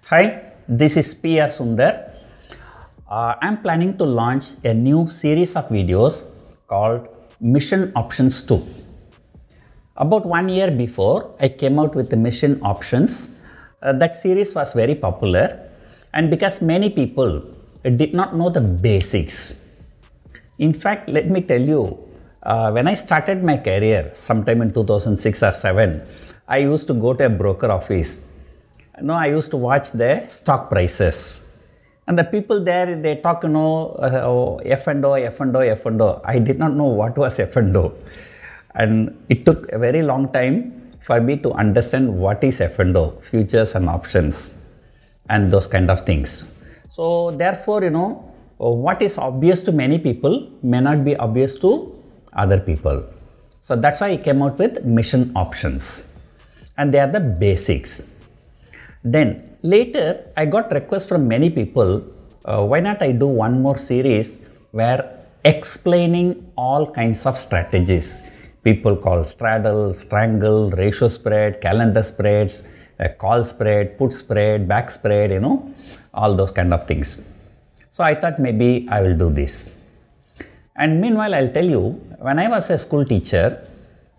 Hi, this is PR Sundar. I'm planning to launch a new series of videos called Mission Options 2. About 1 year before, I came out with the Mission Options. That series was very popular, and because many people did not know the basics. In fact, let me tell you, when I started my career sometime in 2006 or 7, I used to go to a broker office. I used to watch the stock prices. And the people there, they talk, F&O, F&O, F&O. I did not know what was F&O. And it took a very long time for me to understand what is F&O, futures and options, and those kind of things. So therefore, what is obvious to many people may not be obvious to other people. So that's why I came out with mission options. And they are the basics. Then later I got requests from many people, why not I do one more series where explaining all kinds of strategies. People call straddle, strangle, ratio spread, calendar spreads, call spread, put spread, back spread, all those kind of things. So I thought maybe I will do this. And meanwhile, I'll tell you, when I was a school teacher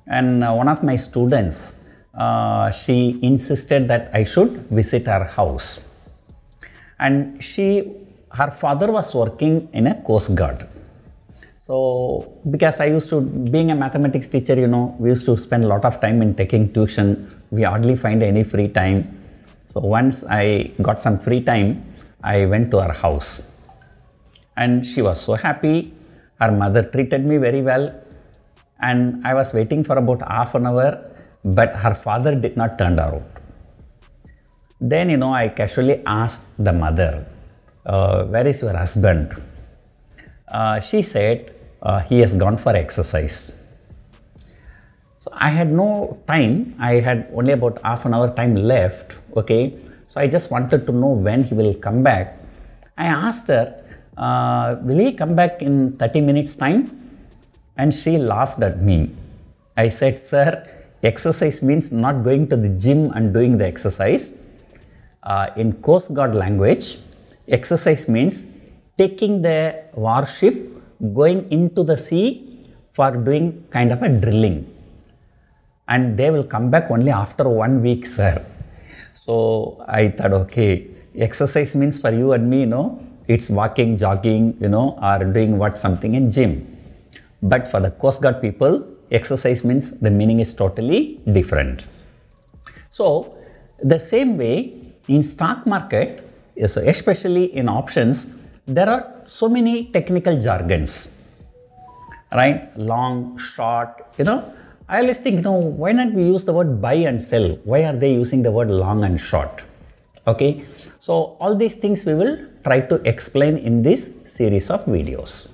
and one of my students, she insisted that I should visit her house. And her father was working in a Coast Guard. So, because I used to, being a mathematics teacher, we used to spend a lot of time in taking tuition. We hardly find any free time. So, once I got some free time, I went to her house. And she was so happy. Her mother treated me very well. And I was waiting for about half an hour. But her father did not turn out. Then, I casually asked the mother, where is your husband? She said, he has gone for exercise. So I had no time. I had only about half an hour time left. Okay. So I just wanted to know when he will come back. I asked her, will he come back in 30 minutes time? And she laughed at me. I said, sir, exercise means not going to the gym and doing the exercise. In Coast Guard language, exercise means taking the warship, going into the sea for doing kind of a drilling. And they will come back only after 1 week, sir. So I thought, okay, exercise means for you and me, it's walking, jogging, or doing something in gym. But for the Coast Guard people, exercise means the meaning is totally different. So the same way in stock market, especially in options, there are so many technical jargons, right? Long, short, I always think, why not we use the word buy and sell? Why are they using the word long and short? Okay. So all these things we will try to explain in this series of videos.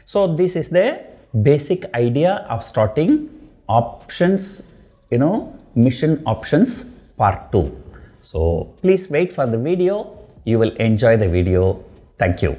So this is the basic idea of starting options, mission options part 2. So please wait for the video. You will enjoy the video. Thank you.